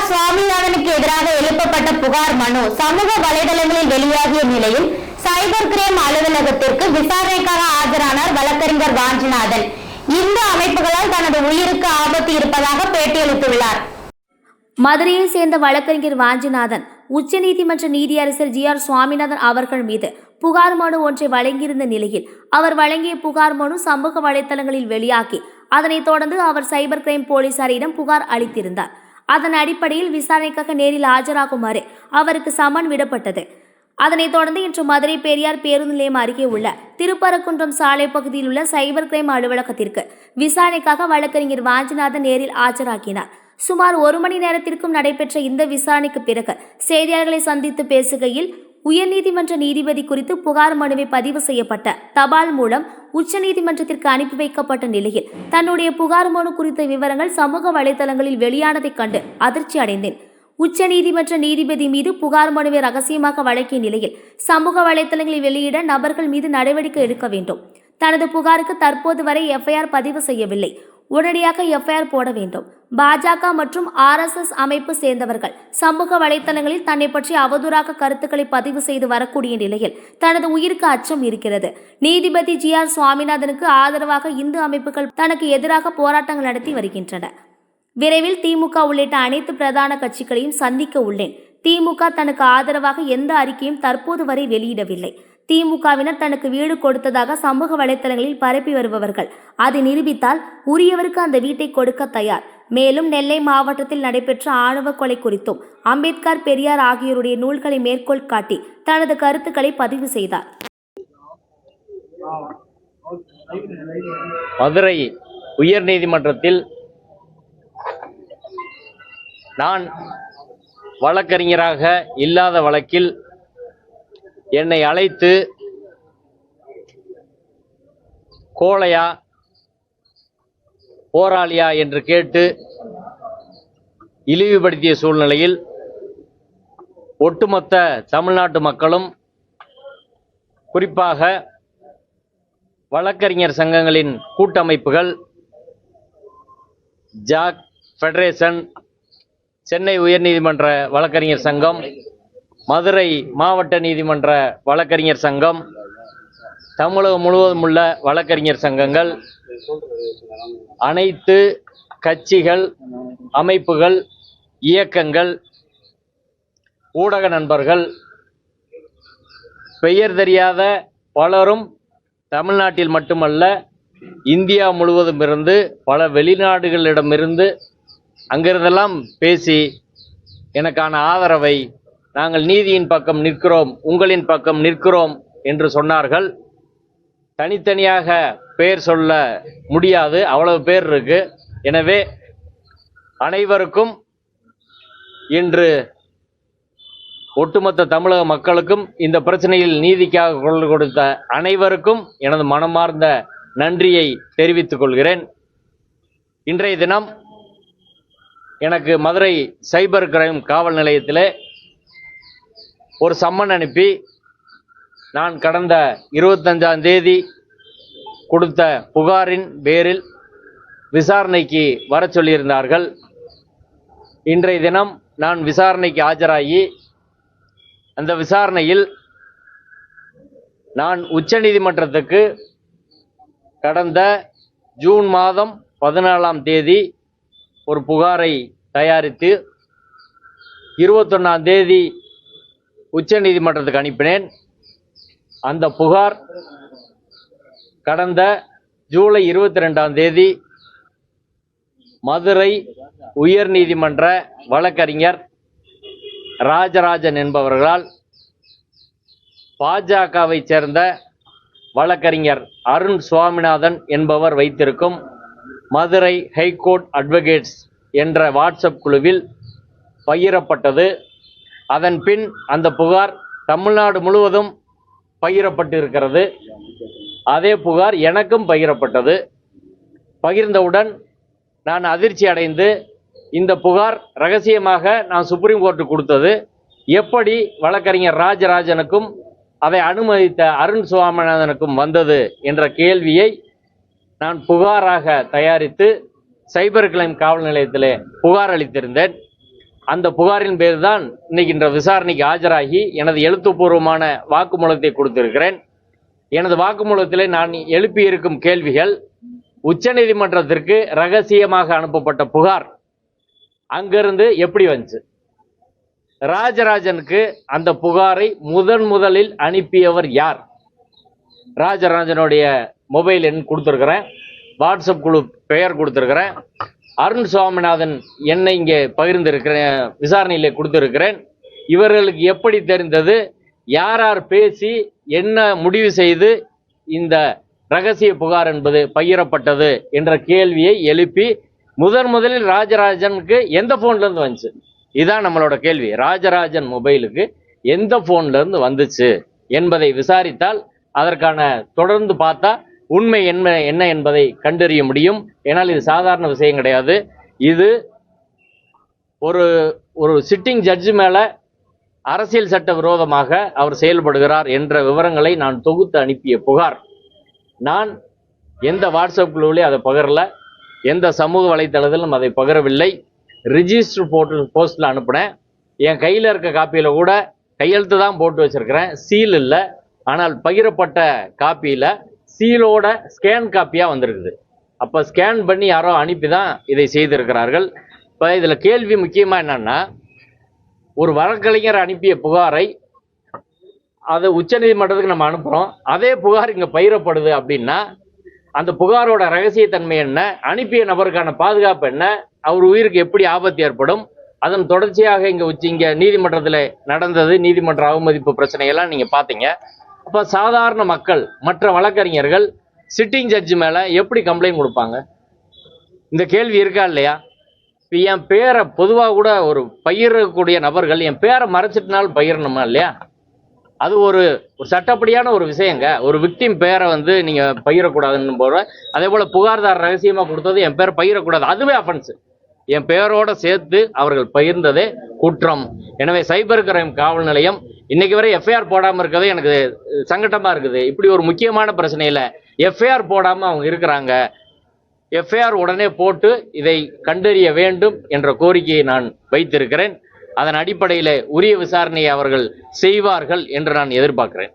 சுவாமிநாதனுக்கு எதிராக எழுப்பப்பட்ட புகார் மனு சமூக வலைதளங்களில் வெளியாகிய நிலையில் சைபர் கிரைம் அலுவலகத்திற்கு விசாரணைக்காக ஆஜரானார் வழக்கறிஞர் வாஞ்சிநாதன். இந்த அமைப்புகளால் தனது உயிருக்கு ஆபத்து இருப்பதாக பேட்டியளித்துள்ளார். மதுரையை சேர்ந்த வழக்கறிஞர் வாஞ்சிநாதன் உச்சநீதிமன்ற நீதியரசர் ஜி.ஆர். சுவாமிநாதன் அவர்கள் மீது புகார் மனு ஒன்றை வழங்கியிருந்த நிலையில் அவர் வழங்கிய புகார் மனு சமூக வலைதளங்களில் வெளியாகி அதனைத் தொடர்ந்து அவர் சைபர் கிரைம் போலீசாரிடம் புகார் அளித்திருந்தார். அதன் அடிப்படையில் விசாரணைக்காக நேரில் ஆஜராகுமாறு அவருக்கு சம்மன் விடப்பட்டது. அதனைத் தொடர்ந்து இன்று மதுரை பெரியார் பேருந்து நிலையம் அருகே உள்ள திருப்பரங்குன்றம் சாலை பகுதியில் உள்ள சைபர் கிரைம் அலுவலகத்திற்கு விசாரணைக்காக வழக்கறிஞர் வாஞ்சிநாதன் நேரில் ஆஜராகினார். சுமார் 1 மணி நேரத்திற்கும் நடைபெற்ற இந்த விசாரணைக்கு பிறகு செய்தியாளர்களை சந்தித்து பேசுகையில் உயர்நீதிமன்ற நீதிபதி குறித்து புகார் மனுவை பதிவு செய்யப்பட்ட தபால் மூலம் உச்சநீதிமன்றத்திற்கு அனுப்பி வைக்கப்பட்ட நிலையில் தன்னுடைய புகார் மனு குறித்த விவரங்கள் சமூக வலைதளங்களில் வெளியானதைக் கண்டு அதிர்ச்சி அடைந்தேன். உச்சநீதிமன்ற நீதிபதி மீது புகார் மனுவை ரகசியமாக வழங்கிய நிலையில் சமூக வலைதளங்களில் வெளியிட நபர்கள் மீது நடவடிக்கை எடுக்க வேண்டும். தனது புகாருக்கு தற்போது வரை எஃப்ஐஆர் பதிவு செய்யவில்லை. உடனடியாக எஃப்ஐஆர் போட வேண்டும். பாஜக மற்றும் RSS அமைப்பு சேர்ந்தவர்கள் சமூக வலைதளங்களில் தன்னை பற்றி அவதூறாக கருத்துக்களை பதிவு செய்து வரக்கூடிய நிலையில் தனது உயிருக்கு அச்சம் இருக்கிறது. நீதிபதி ஜி.ஆர். சுவாமிநாதனுக்கு ஆதரவாக இந்து அமைப்புகள் தனக்கு எதிராக போராட்டங்கள் நடத்தி வருகின்றன. விரைவில் திமுக உள்ளிட்ட அனைத்து பிரதான கட்சிகளையும் சந்திக்க உள்ளேன். திமுக தனக்கு ஆதரவாக எந்த அறிக்கையும் தற்போது வரை வெளியிடவில்லை. திமுகவினர் தனக்கு வீடு கொடுத்ததாக சமூக வலைதளங்களில் பரப்பி வருபவர்கள் அதை நிரூபித்தால் உரியவருக்கு அந்த வீட்டை கொடுக்க தயார். மேலும் நெல்லை மாவட்டத்தில் நடைபெற்ற ஆணவ கொலை குறித்தும் அம்பேத்கர், பெரியார் ஆகியோருடைய நூல்களை மேற்கோள் காட்டி தனது கருத்துக்களை பதிவு செய்தார். மதுரை உயர்நீதிமன்றத்தில் நான் வழக்கறிஞராக இல்லாத வழக்கில் என்னை அழைத்து கோழையா போராளியா என்று கேட்டு இழிவுபடுத்திய சூழ்நிலையில் ஒட்டுமொத்த தமிழ்நாட்டு மக்களும் குறிப்பாக வழக்கறிஞர் சங்கங்களின் கூட்டமைப்புகள், ஜாக் ஃபெடரேஷன், சென்னை உயர்நீதிமன்ற வழக்கறிஞர் சங்கம், மதுரை மாவட்ட நீதிமன்ற வழக்கறிஞர் சங்கம், தமிழகம் முழுவதும் உள்ள வழக்கறிஞர் சங்கங்கள், அனைத்து கட்சிகள், அமைப்புகள், இயக்கங்கள், ஊடக நண்பர்கள், பெயர் தெரியாத பலரும் தமிழ்நாட்டில் மட்டுமல்ல இந்தியா முழுவதும் இருந்து பல வெளிநாடுகளிடமிருந்து அங்கிருந்தெல்லாம் பேசி எனக்கான ஆதரவை, நாங்கள் நீதியின் பக்கம் நிற்கிறோம், உங்களின் பக்கம் நிற்கிறோம் என்று சொன்னார்கள். தனித்தனியாக பெயர் சொல்ல முடியாது, அவ்வளவு பேர் இருக்கு. எனவே அனைவருக்கும் இன்று ஒட்டுமொத்த தமிழக மக்களுக்கும் இந்த பிரச்சனையில் நீதிக்காக குரல் கொடுத்த அனைவருக்கும் எனது மனமார்ந்த நன்றியை தெரிவித்துக் கொள்கிறேன். இன்றைய தினம் எனக்கு மதுரை சைபர் கிரைம் காவல் நிலையத்தில் ஒரு சம்மன் அனுப்பி நான் கடந்த 25ஆம் தேதி கொடுத்த புகாரின் பேரில் விசாரணைக்கு வர சொல்லியிருந்தார்கள். இன்றைய தினம் நான் விசாரணைக்கு ஆஜராகி அந்த விசாரணையில் நான் உச்சநீதிமன்றத்துக்கு கடந்த ஜூன் மாதம் 14ஆம் தேதி ஒரு புகாரை தயாரித்து 21ஆம் தேதி உச்சநீதிமன்றத்துக்கு அனுப்பினேன். அந்த புகார் கடந்த ஜூலை 22ஆம் தேதி மதுரை உயர்நீதிமன்ற வழக்கறிஞர் ராஜராஜன் என்பவர்களால் பாஜகவை சேர்ந்த வழக்கறிஞர் அருண் சுவாமிநாதன் என்பவர் வைத்திருக்கும் மதுரை ஹைகோர்ட் அட்வொகேட்ஸ் என்ற வாட்ஸ்அப் குழுவில் பகிரப்பட்டது. அதன் பின் அந்த புகார் தமிழ்நாடு முழுவதும் பகிரப்பட்டிருக்கிறது. அதே புகார் எனக்கும் பகிரப்பட்டது. பகிர்ந்தவுடன் நான் அதிர்ச்சி அடைந்து இந்த புகார் ரகசியமாக நான் சுப்ரீம் கோர்ட்டுக்கு கொடுத்தது எப்படி வழக்கறிஞர் ராஜராஜனுக்கும் அதை அனுமதித்த அருண் சுவாமிநாதனுக்கும் வந்தது என்ற கேள்வியை நான் புகாராக தயாரித்து சைபர் கிரைம் காவல் நிலையத்தில் புகார் அளித்திருந்தேன். அந்த புகாரின் பேர் தான் இன்னைக்கு இந்த விசாரணைக்கு ஆஜராகி எனது எழுத்துப்பூர்வமான வாக்குமூலத்தை கொடுத்திருக்கிறேன். எனது வாக்குமூலத்தில் நான் எழுப்பியிருக்கும் கேள்விகள், உச்சநீதிமன்றத்திற்கு ரகசியமாக அனுப்பப்பட்ட புகார் அங்கிருந்து எப்படி வந்துச்சு, ராஜராஜனுக்கு அந்த புகாரை முதலில் அனுப்பியவர் யார், ராஜராஜனுடைய மொபைல் எண் கொடுத்துருக்கிறேன், வாட்ஸ்அப் குழு பெயர் கொடுத்துருக்கிறேன், அருண் சுவாமிநாதன் என்னை இங்கே பகிர்ந்திருக்கிறேன், விசாரணையில் கொடுத்திருக்கிறேன். இவர்களுக்கு எப்படி தெரிந்தது, யார் யார் பேசி என்ன முடிவு செய்து இந்த ரகசிய புகார் என்பது பகிரப்பட்டது என்ற கேள்வியை எழுப்பி முதலில் ராஜராஜனுக்கு எந்த போன்ல இருந்து வந்துச்சு, இதான் நம்மளோட கேள்வி. ராஜராஜன் மொபைலுக்கு எந்த போன்ல இருந்து வந்துச்சு என்பதை விசாரித்தால் அதற்கான தொடர்ந்து பார்த்தா உண்மை என்ன என்பதை கண்டறிய முடியும். ஏனால் இது சாதாரண விஷயம் கிடையாது. இது ஒரு சிட்டிங் ஜட்ஜு மேல அரசியல் சட்ட விரோதமாக அவர் செயல்படுகிறார் என்ற விவரங்களை நான் தொகுத்து அனுப்பிய புகார். நான் எந்த வாட்ஸ்அப் குழுவிலே அதை பகிரல, எந்த சமூக வலைத்தளத்திலும் அதை பகிரவில்லை. ரிஜிஸ்டர் போஸ்ட்ல அனுப்பினேன். என் கையில் இருக்க காப்பியில கூட கையெழுத்து தான் போட்டு வச்சிருக்கிறேன், சீல் இல்லை. ஆனால் பகிரப்பட்ட காப்பியில சீலோட ஸ்கேன் காப்பியா வந்திருக்குது. அப்ப ஸ்கேன் பண்ணி யாரோ அனுப்பி தான் இதை செய்திருக்கிறார்கள். இப்ப இதுல கேள்வி முக்கியமா என்னன்னா, ஒரு வழக்கறிஞர் அனுப்பிய புகாரை அதை உச்சநீதிமன்றத்துக்கு நம்ம அனுப்புறோம், அதே புகார் இங்க பகிரப்படுது அப்படின்னா அந்த புகாரோட ரகசியத்தன்மை என்ன, அனுப்பிய நபருக்கான பாதுகாப்பு என்ன, அவர் உயிருக்கு எப்படி ஆபத்து ஏற்படும், அதன் தொடர்ச்சியாக இங்க நீதிமன்றத்தில் நடந்தது நீதிமன்ற அவமதிப்பு பிரச்சனையெல்லாம் நீங்க பாத்தீங்க. அப்ப சாதாரண மக்கள் மற்ற வழக்கறிஞர்கள் சிட்டிங் ஜட்ஜு மேல எப்படி கம்ப்ளைண்ட் கொடுப்பாங்க? இந்த கேள்வி இருக்கா இல்லையா? இப்போ என் பேரை பொதுவாக கூட ஒரு பகிரக்கூடிய நபர்கள் என் பேரை மறைச்சிட்டுனாலும் பகிரணுமா இல்லையா? அது ஒரு சட்டப்படியான ஒரு விஷயங்க. ஒரு விக்டிம் பேரை வந்து நீங்க பகிரக்கூடாதுன்னு போற, அதே போல புகார்தார் ரகசியமா கொடுத்தது என் பேரை பகிரக்கூடாது, அதுவே அஃபென்ஸ். என் பெயரோட சேர்த்து அவர்கள் பகிர்ந்ததே குற்றம். எனவே சைபர் கிரைம் காவல் நிலையம் இன்னைக்கு வரை எஃப்ஐஆர் போடாம இருக்கவே எனக்கு சங்கடமா இருக்குது. இப்படி ஒரு முக்கியமான பிரச்சனையில எஃப்ஐஆர் போடாம அவங்க இருக்கிறாங்க. எஃப்ஐஆர் உடனே போட்டு இதை கண்டறிய வேண்டும் என்ற கோரிக்கையை நான் வைத்திருக்கிறேன். அதன் அடிப்படையில் உரிய விசாரணையை அவர்கள் செய்வார்கள் என்று நான் எதிர்பார்க்கிறேன்.